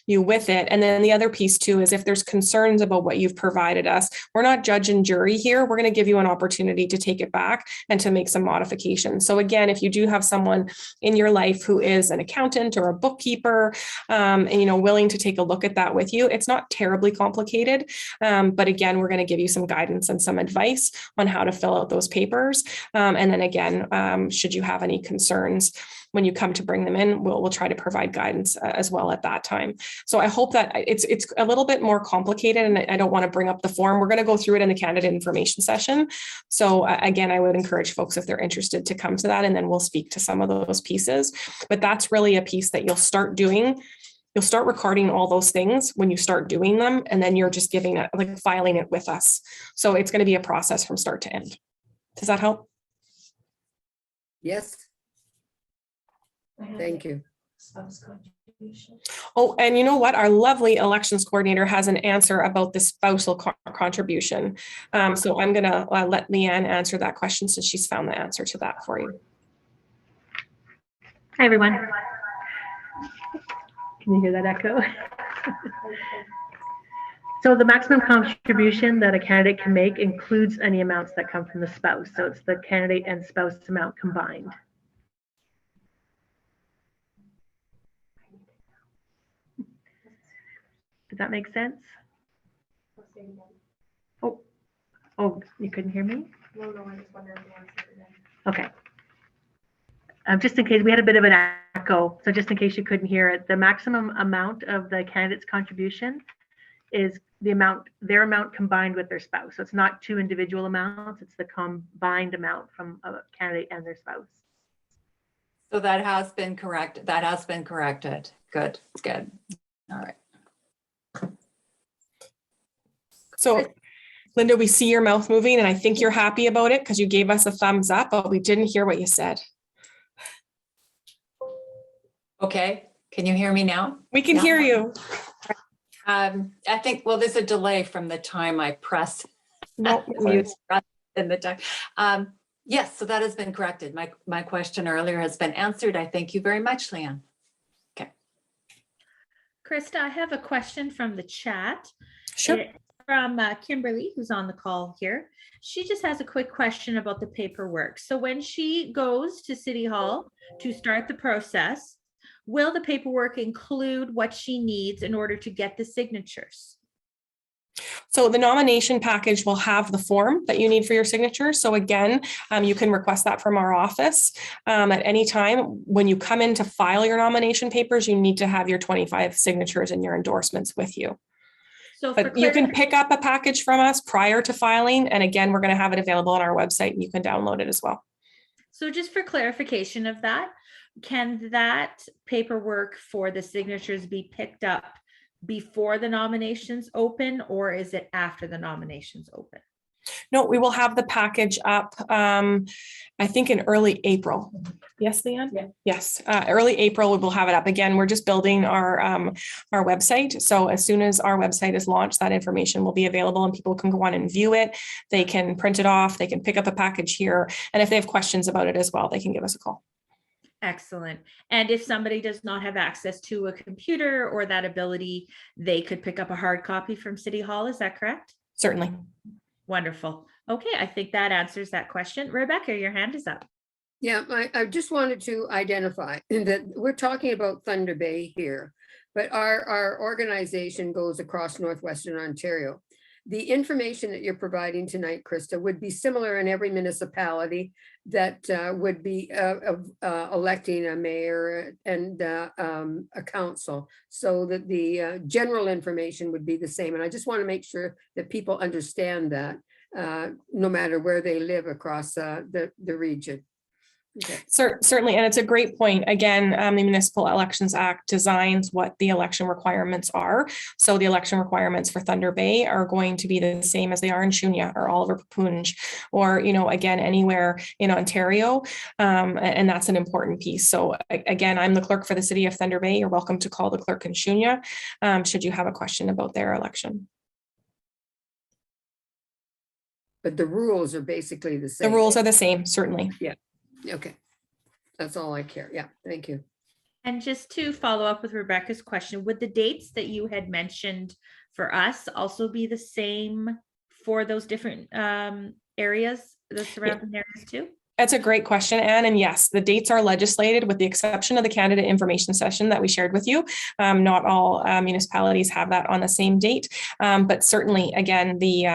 [SPEAKER 2] you with it. And then the other piece too is if there's concerns about what you've provided us, we're not judge and jury here. We're going to give you an opportunity to take it back and to make some modifications. So again, if you do have someone in your life who is an accountant or a bookkeeper, and willing to take a look at that with you, it's not terribly complicated. But again, we're going to give you some guidance and some advice on how to fill out those papers. And then again, should you have any concerns when you come to bring them in, we'll try to provide guidance as well at that time. So I hope that it's a little bit more complicated and I don't want to bring up the form. We're going to go through it in the candidate information session. So again, I would encourage folks if they're interested to come to that and then we'll speak to some of those pieces. But that's really a piece that you'll start doing. You'll start recording all those things when you start doing them and then you're just giving it, like filing it with us. So it's going to be a process from start to end. Does that help?
[SPEAKER 3] Yes. Thank you.
[SPEAKER 2] Oh, and you know what? Our lovely elections coordinator has an answer about the spousal contribution. So I'm going to let Leanne answer that question since she's found the answer to that for you.
[SPEAKER 5] Hi, everyone. Can you hear that echo? So the maximum contribution that a candidate can make includes any amounts that come from the spouse. So it's the candidate and spouse amount combined. Does that make sense? Oh, you couldn't hear me?
[SPEAKER 2] No, I just wondered if you answered it again.
[SPEAKER 5] Okay. Just in case we had a bit of an echo, so just in case you couldn't hear it, the maximum amount of the candidate's contribution is the amount, their amount combined with their spouse. So it's not two individual amounts, it's the combined amount from a candidate and their spouse.
[SPEAKER 4] So that has been corrected. That has been corrected. Good, good. All right.
[SPEAKER 2] So Linda, we see your mouth moving and I think you're happy about it because you gave us a thumbs up, but we didn't hear what you said.
[SPEAKER 4] Okay, can you hear me now?
[SPEAKER 2] We can hear you.
[SPEAKER 4] I think, well, there's a delay from the time I press
[SPEAKER 2] No,
[SPEAKER 4] mute in the time. Yes, so that has been corrected. My question earlier has been answered. I thank you very much, Leanne. Okay.
[SPEAKER 1] Krista, I have a question from the chat.
[SPEAKER 2] Sure.
[SPEAKER 1] From Kimberly, who's on the call here. She just has a quick question about the paperwork. So when she goes to City Hall to start the process, will the paperwork include what she needs in order to get the signatures?
[SPEAKER 2] So the nomination package will have the form that you need for your signature. So again, you can request that from our office at any time. When you come in to file your nomination papers, you need to have your 25 signatures and your endorsements with you.
[SPEAKER 1] So
[SPEAKER 2] but you can pick up a package from us prior to filing. And again, we're going to have it available on our website and you can download it as well.
[SPEAKER 1] So just for clarification of that, can that paperwork for the signatures be picked up before the nominations open, or is it after the nominations open?
[SPEAKER 2] No, we will have the package up, I think in early April. Yes, Leanne? Yeah. Yes, early April, we will have it up. Again, we're just building our website. So as soon as our website is launched, that information will be available and people can go on and view it. They can print it off. They can pick up a package here. And if they have questions about it as well, they can give us a call.
[SPEAKER 1] Excellent. And if somebody does not have access to a computer or that ability, they could pick up a hard copy from City Hall. Is that correct?
[SPEAKER 2] Certainly.
[SPEAKER 1] Wonderful. Okay, I think that answers that question. Rebecca, your hand is up.
[SPEAKER 3] Yeah, I just wanted to identify that we're talking about Thunder Bay here, but our organization goes across Northwestern Ontario. The information that you're providing tonight, Krista, would be similar in every municipality that would be electing a mayor and a council, so that the general information would be the same. And I just want to make sure that people understand that no matter where they live across the region. Okay.
[SPEAKER 2] Certainly, and it's a great point. Again, the Municipal Elections Act designs what the election requirements are. So the election requirements for Thunder Bay are going to be the same as they are in Shunya or Oliver Papunj, or, you know, again, anywhere in Ontario. And that's an important piece. So again, I'm the clerk for the city of Thunder Bay. You're welcome to call the clerk in Shunya should you have a question about their election.
[SPEAKER 3] But the rules are basically the same.
[SPEAKER 2] The rules are the same, certainly.
[SPEAKER 3] Okay. That's all I care. Yeah, thank you.
[SPEAKER 1] And just to follow up with Rebecca's question, would the dates that you had mentioned for us also be the same for those different areas, the surrounding areas too?
[SPEAKER 2] That's a great question, Anne. And yes, the dates are legislated with the exception of the candidate information session that we shared with you. Not all municipalities have that on the same date, but certainly, again, the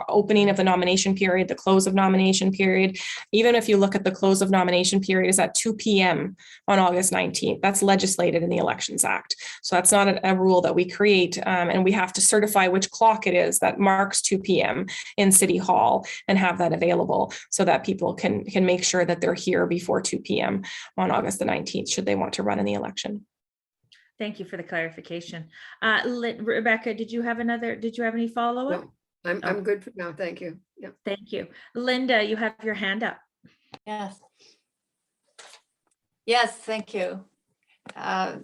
[SPEAKER 2] opening of the nomination period, the close of nomination period, even if you look at the close of nomination period is at 2 p.m. on August 19th. That's legislated in the Elections Act. So that's not a rule that we create, and we have to certify which clock it is that marks 2 p.m. in City Hall and have that available so that people can make sure that they're here before 2 p.m. on August the 19th, should they want to run in the election.
[SPEAKER 1] Thank you for the clarification. Rebecca, did you have any follow-up?
[SPEAKER 3] No, I'm good for now. Thank you. Yeah.
[SPEAKER 1] Thank you. Linda, you have your hand up.
[SPEAKER 4] Yes. Yes, thank you. I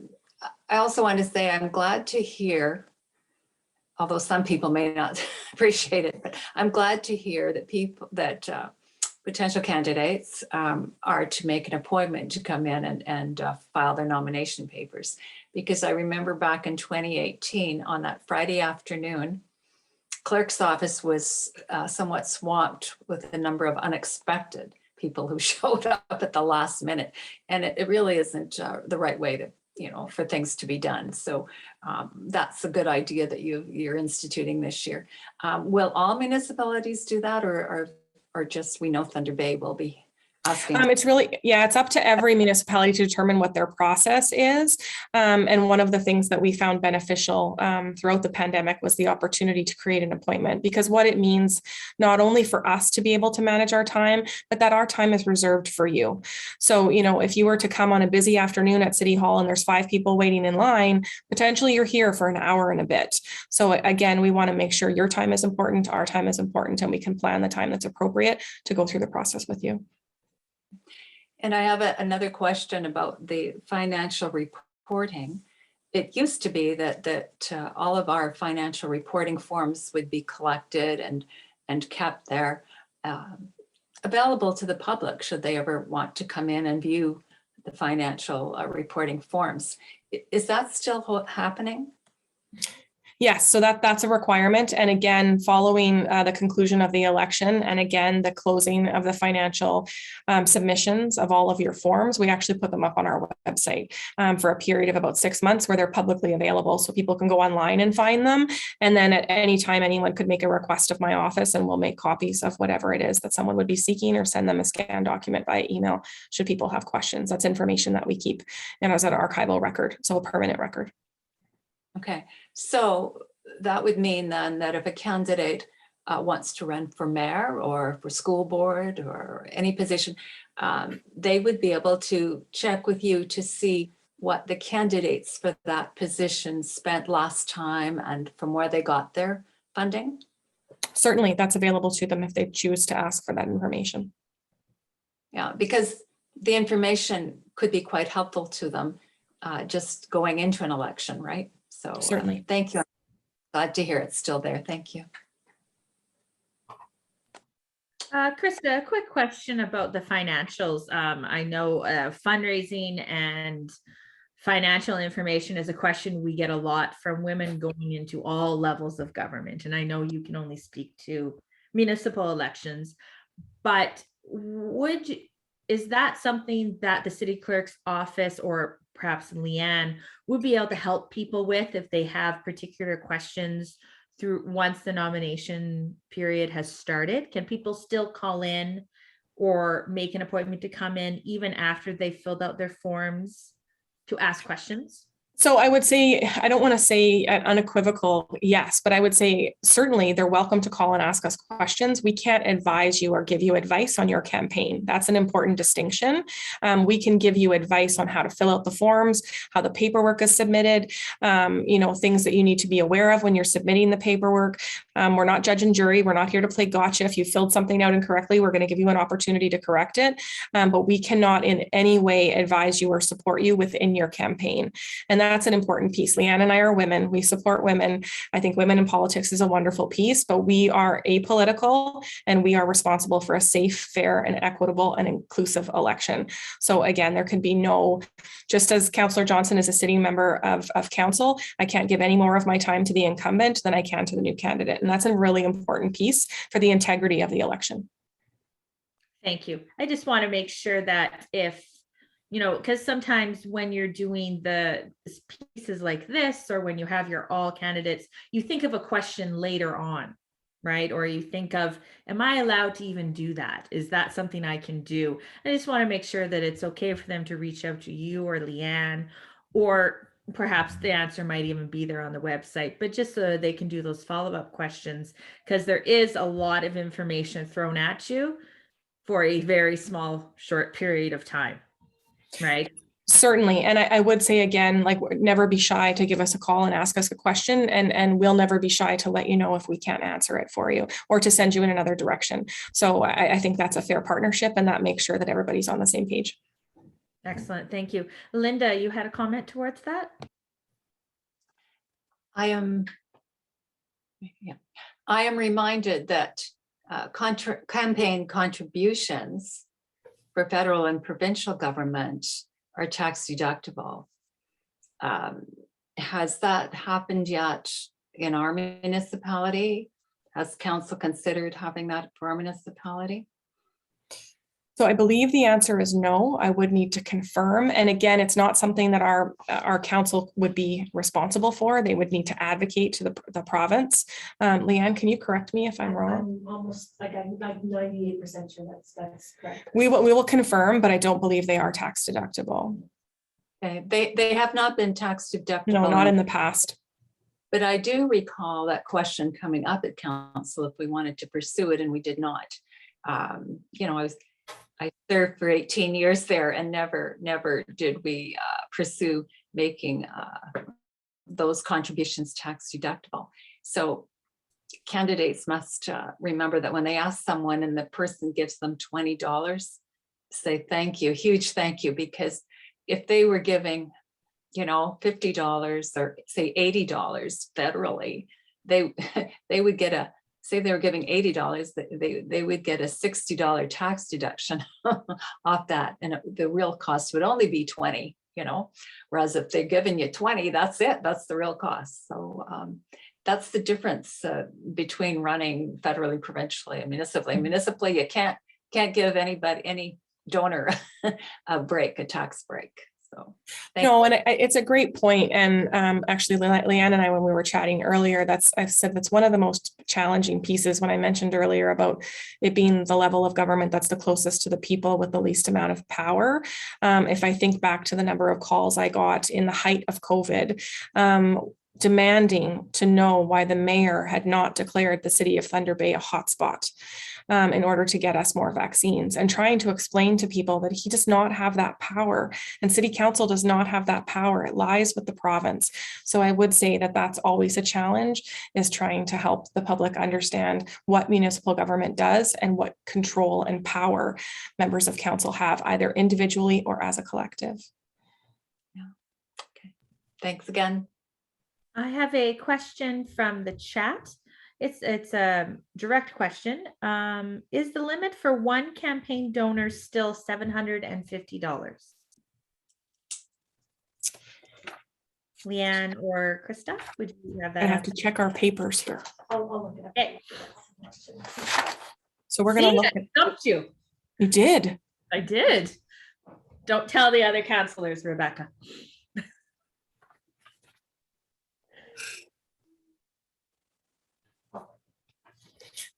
[SPEAKER 4] also want to say I'm glad to hear, although some people may not appreciate it, but I'm glad to hear that potential candidates are to make an appointment to come in and file their nomination papers. Because I remember back in 2018 on that Friday afternoon, clerk's office was somewhat swamped with a number of unexpected people who showed up at the last minute. And it really isn't the right way to, you know, for things to be done. So that's a good idea that you're instituting this year. Will all municipalities do that, or just we know Thunder Bay will be asking?
[SPEAKER 2] It's really, it's up to every municipality to determine what their process is. And one of the things that we found beneficial throughout the pandemic was the opportunity to create an appointment, because what it means, not only for us to be able to manage our time, but that our time is reserved for you. So, you know, if you were to come on a busy afternoon at City Hall and there's 5 people waiting in line, potentially you're here for an hour and a bit. So again, we want to make sure your time is important, our time is important, and we can plan the time that's appropriate to go through the process with you.
[SPEAKER 4] And I have another question about the financial reporting. It used to be that all of our financial reporting forms would be collected and kept there, available to the public should they ever want to come in and view the financial reporting forms. Is that still happening?
[SPEAKER 2] Yes, so that's a requirement. And again, following the conclusion of the election, and again, the closing of the financial submissions of all of your forms, we actually put them up on our website for a period of about 6 months where they're publicly available. So people can go online and find them. And then at any time, anyone could make a request of my office and we'll make copies of whatever it is that someone would be seeking, or send them a scanned document via email should people have questions. That's information that we keep as an archival record, so a permanent record.
[SPEAKER 4] Okay, so that would mean then that if a candidate wants to run for mayor or for school board or any position, they would be able to check with you to see what the candidates for that position spent last time and from where they got their funding?
[SPEAKER 2] Certainly, that's available to them if they choose to ask for that information.
[SPEAKER 4] Yeah, because the information could be quite helpful to them just going into an election, right? So
[SPEAKER 2] certainly.
[SPEAKER 4] Thank you. I'm glad to hear it's still there. Thank you.
[SPEAKER 1] Krista, a quick question about the financials. I know fundraising and financial information is a question we get a lot from women going into all levels of government. And I know you can only speak to municipal elections, but is that something that the city clerk's office, or perhaps Leanne, would be able to help people with if they have particular questions through once the nomination period has started? Can people still call in or make an appointment to come in even after they've filled out their forms to ask questions?
[SPEAKER 2] So I would say, I don't want to say an unequivocal yes, but I would say certainly they're welcome to call and ask us questions. We can't advise you or give you advice on your campaign. That's an important distinction. We can give you advice on how to fill out the forms, how the paperwork is submitted, things that you need to be aware of when you're submitting the paperwork. We're not judge and jury. We're not here to play gotcha. If you filled something out incorrectly, we're going to give you an opportunity to correct it. But we cannot in any way advise you or support you within your campaign. And that's an important piece. Leanne and I are women. We support women. I think women in politics is a wonderful piece, but we are apolitical and we are responsible for a safe, fair, and equitable and inclusive election. So again, there can be no, just as Councillor Johnson is a sitting member of council, I can't give any more of my time to the incumbent than I can to the new candidate. And that's a really important piece for the integrity of the election.
[SPEAKER 1] Thank you. I just want to make sure that if, because sometimes when you're doing the pieces like this, or when you have your all candidates, you think of a question later on, right? Or you think of, am I allowed to even do that? Is that something I can do? I just want to make sure that it's okay for them to reach out to you or Leanne, or perhaps the answer might even be there on the website, but just so they can do those follow-up questions, because there is a lot of information thrown at you for a very small, short period of time. Right.
[SPEAKER 2] Certainly. And I would say again, like, never be shy to give us a call and ask us a question, and we'll never be shy to let you know if we can't answer it for you or to send you in another direction. So I think that's a fair partnership, and that makes sure that everybody's on the same page.
[SPEAKER 1] Excellent. Thank you. Linda, you had a comment towards that?
[SPEAKER 4] I am reminded that campaign contributions for federal and provincial government are tax deductible. Has that happened yet in our municipality? Has council considered having that for our municipality?
[SPEAKER 2] So I believe the answer is no. I would need to confirm. And again, it's not something that our council would be responsible for. They would need to advocate to the province. Leanne, can you correct me if I'm wrong?
[SPEAKER 6] I'm almost like I'm like 98% sure that's correct.
[SPEAKER 2] We will confirm, but I don't believe they are tax deductible.
[SPEAKER 4] Okay. They have not been tax deductible.
[SPEAKER 2] No, not in the past.
[SPEAKER 4] But I do recall that question coming up at council if we wanted to pursue it, and we did not. I served for 18 years there, and never did we pursue making those contributions tax deductible. So candidates must remember that when they ask someone and the person gives them $20, say thank you, huge thank you, because if they were giving, $50 or say $80 federally, they would get say they were giving $80, they would get a $60 tax deduction off that. And the real cost would only be 20, whereas if they're giving you 20, that's it, that's the real cost. So that's the difference between running federally, provincially, and municipally. Municipally, you can't give any donor a tax break. So
[SPEAKER 2] and it's a great point. And actually, Leanne and I, when we were chatting earlier, I've said that's one of the most challenging pieces when I mentioned earlier about it being the level of government that's the closest to the people with the least amount of power. If I think back to the number of calls I got in the height of COVID, demanding to know why the mayor had not declared the city of Thunder Bay a hotspot in order to get us more vaccines, and trying to explain to people that he does not have that power and city council does not have that power. It lies with the province. So I would say that that's always a challenge, is trying to help the public understand what municipal government does and what control and power members of council have, either individually or as a collective.
[SPEAKER 4] Yeah. Okay. Thanks again.
[SPEAKER 1] I have a question from the chat. It's a direct question. Is the limit for one campaign donor still $750? Leanne or Krista, would you have that?
[SPEAKER 2] I have to check our papers here.
[SPEAKER 6] I'll look it up.
[SPEAKER 1] Okay.
[SPEAKER 2] So we're going to look
[SPEAKER 1] at. Stumped you.
[SPEAKER 2] You did.
[SPEAKER 1] I did. Don't tell the other counselors, Rebecca.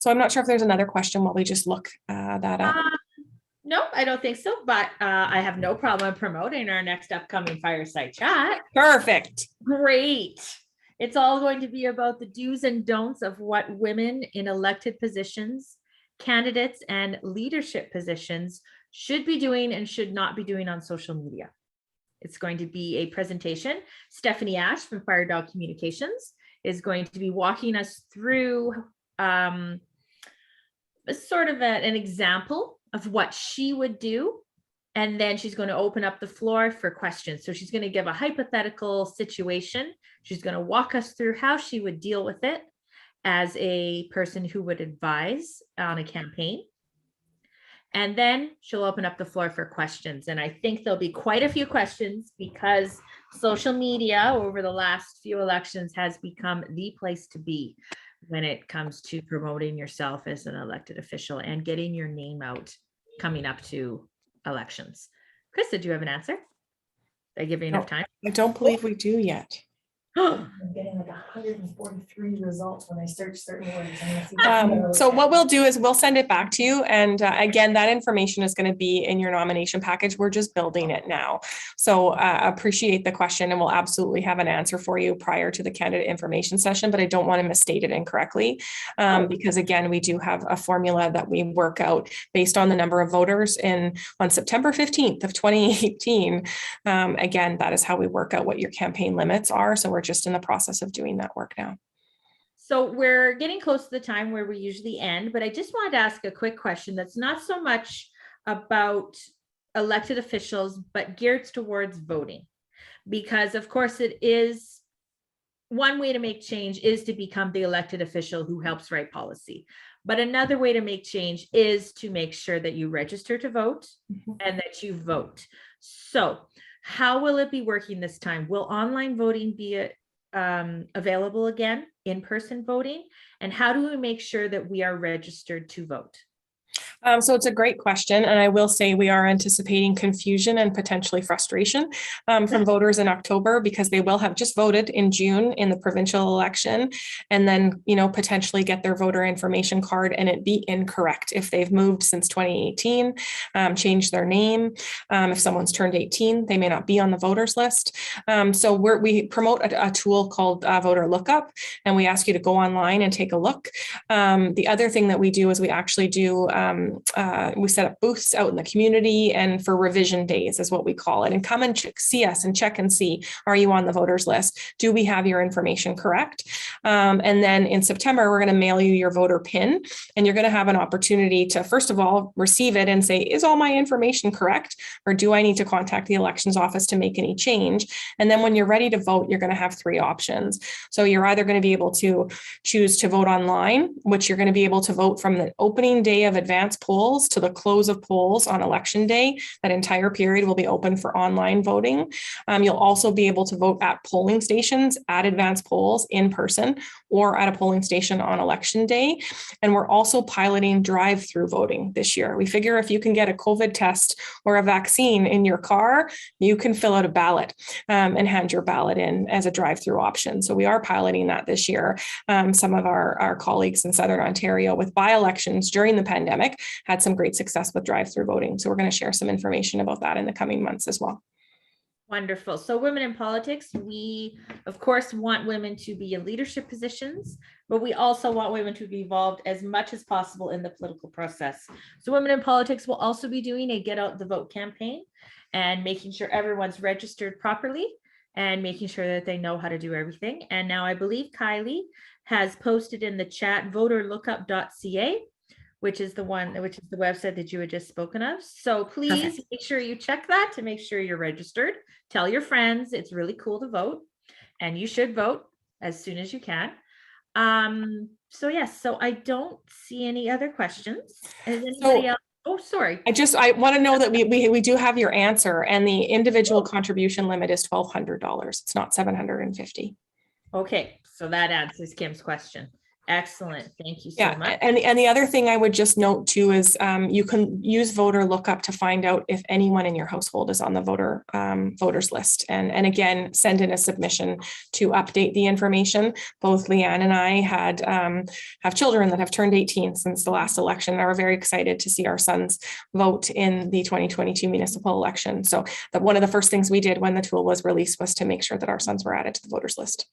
[SPEAKER 2] So I'm not sure if there's another question while we just look that up.
[SPEAKER 1] No, I don't think so, but I have no problem promoting our next upcoming Fireside Chat.
[SPEAKER 2] Perfect.
[SPEAKER 1] Great. It's all going to be about the do's and don'ts of what women in elected positions, candidates, and leadership positions should be doing and should not be doing on social media. It's going to be a presentation. Stephanie Ash from Fire Dog Communications is going to be walking us through sort of an example of what she would do. And then she's going to open up the floor for questions. So she's going to give a hypothetical situation. She's going to walk us through how she would deal with it as a person who would advise on a campaign. And then she'll open up the floor for questions. And I think there'll be quite a few questions because social media over the last few elections has become the place to be when it comes to promoting yourself as an elected official and getting your name out coming up to elections. Krista, do you have an answer? Did I give you enough time?
[SPEAKER 2] I don't believe we do yet.
[SPEAKER 6] I'm getting like 143 results when I search certain words.
[SPEAKER 2] So what we'll do is we'll send it back to you. And again, that information is going to be in your nomination package. We're just building it now. So appreciate the question and we'll absolutely have an answer for you prior to the candidate information session, but I don't want to misstate it incorrectly because again, we do have a formula that we work out based on the number of voters on September 15th of 2018. Again, that is how we work out what your campaign limits are. So we're just in the process of doing that work now.
[SPEAKER 1] So we're getting close to the time where we usually end, but I just wanted to ask a quick question that's not so much about elected officials, but geared towards voting. Because of course it is one way to make change is to become the elected official who helps write policy. But another way to make change is to make sure that you register to vote and that you vote. So how will it be working this time? Will online voting be available again, in-person voting? And how do we make sure that we are registered to vote?
[SPEAKER 2] So it's a great question. And I will say we are anticipating confusion and potentially frustration from voters in October because they will have just voted in June in the provincial election and then, potentially get their voter information card and it be incorrect if they've moved since 2018, changed their name. If someone's turned 18, they may not be on the voters list. So we promote a tool called Voter Lookup, and we ask you to go online and take a look. The other thing that we do is we actually do we set up booths out in the community and for revision days is what we call it, and come and see us and check and see, are you on the voters list? Do we have your information correct? And then in September, we're going to mail you your voter PIN and you're going to have an opportunity to, first of all, receive it and say, is all my information correct? Or do I need to contact the elections office to make any change? And then when you're ready to vote, you're going to have three options. So you're either going to be able to choose to vote online, which you're going to be able to vote from the opening day of advanced polls to the close of polls on election day. That entire period will be open for online voting. You'll also be able to vote at polling stations, at advanced polls in person, or at a polling station on election day. And we're also piloting drive-through voting this year. We figure if you can get a COVID test or a vaccine in your car, you can fill out a ballot and hand your ballot in as a drive-through option. So we are piloting that this year. Some of our colleagues in Southern Ontario with by-elections during the pandemic had some great success with drive-through voting. So we're going to share some information about that in the coming months as well.
[SPEAKER 1] Wonderful. So women in politics, we of course want women to be in leadership positions, but we also want women to be involved as much as possible in the political process. So women in politics will also be doing a Get Out the Vote campaign and making sure everyone's registered properly and making sure that they know how to do everything. And now I believe Kylie has posted in the chat voterlookup.ca, which is the website that you had just spoken of. So please make sure you check that to make sure you're registered. Tell your friends, it's really cool to vote and you should vote as soon as you can. So yes, so I don't see any other questions. Is anybody else? Oh, sorry.
[SPEAKER 2] I want to know that we do have your answer, and the individual contribution limit is $1,200. It's not $750.
[SPEAKER 1] Okay, so that answers Kim's question. Excellent. Thank you so
[SPEAKER 2] Yeah,
[SPEAKER 1] much.
[SPEAKER 2] and the other thing I would just note too is you can use voter lookup to find out if anyone in your household is on the voters list. And again, send in a submission to update the information. Both Leanne and I have children that have turned 18 since the last election and are very excited to see our sons vote in the 2022 municipal election. So one of the first things we did when the tool was released was to make sure that our sons were added to the voters list.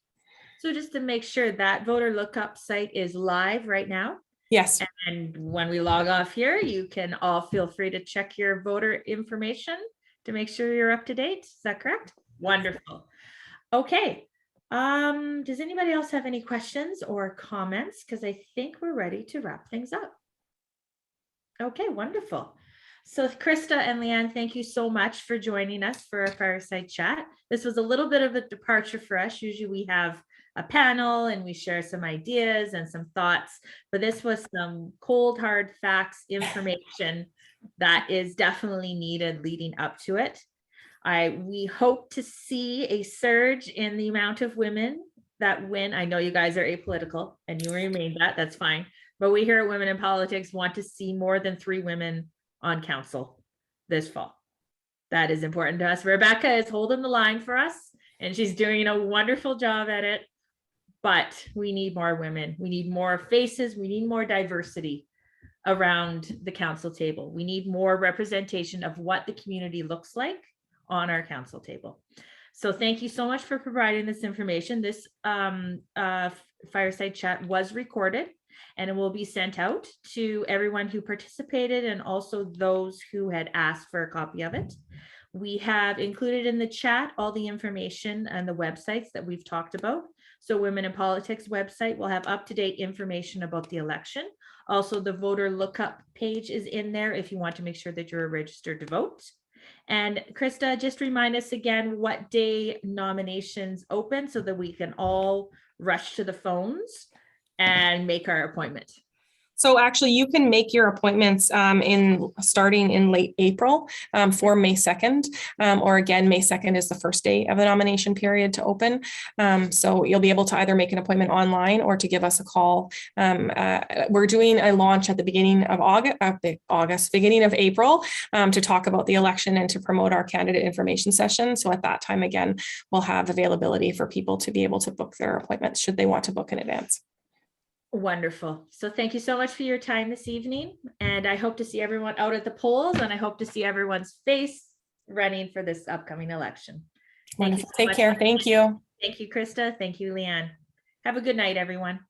[SPEAKER 1] So just to make sure, that voter lookup site is live right now.
[SPEAKER 2] Yes.
[SPEAKER 1] And when we log off here, you can all feel free to check your voter information to make sure you're up to date. Is that correct? Wonderful. Okay. Does anybody else have any questions or comments? Because I think we're ready to wrap things up. Okay, wonderful. So Krista and Leanne, thank you so much for joining us for a fireside chat. This was a little bit of a departure for us. Usually we have a panel and we share some ideas and some thoughts, but this was some cold, hard facts, information that is definitely needed leading up to it. We hope to see a surge in the amount of women that win. I know you guys are apolitical and you remain that, that's fine. But we here at Women in Politics want to see more than 3 women on council this fall. That is important to us. Rebecca is holding the line for us and she's doing a wonderful job at it. But we need more women. We need more faces. We need more diversity around the council table. We need more representation of what the community looks like on our council table. So thank you so much for providing this information. This fireside chat was recorded and it will be sent out to everyone who participated and also those who had asked for a copy of it. We have included in the chat all the information and the websites that we've talked about. So Women in Politics website will have up-to-date information about the election. Also, the voter lookup page is in there if you want to make sure that you're registered to vote. And Krista, just remind us again what day nominations open so that we can all rush to the phones and make our appointment.
[SPEAKER 2] So actually you can make your appointments starting in late April for May 2nd, or again, May 2nd is the first day of the nomination period to open. So you'll be able to either make an appointment online or to give us a call. We're doing a launch at the beginning of beginning of April to talk about the election and to promote our candidate information session. So at that time, again, we'll have availability for people to be able to book their appointments should they want to book in advance.
[SPEAKER 1] Wonderful. So thank you so much for your time this evening. And I hope to see everyone out at the polls and I hope to see everyone's face running for this upcoming election.
[SPEAKER 2] Take care. Thank you.
[SPEAKER 1] Thank you, Krista. Thank you, Leanne. Have a good night, everyone.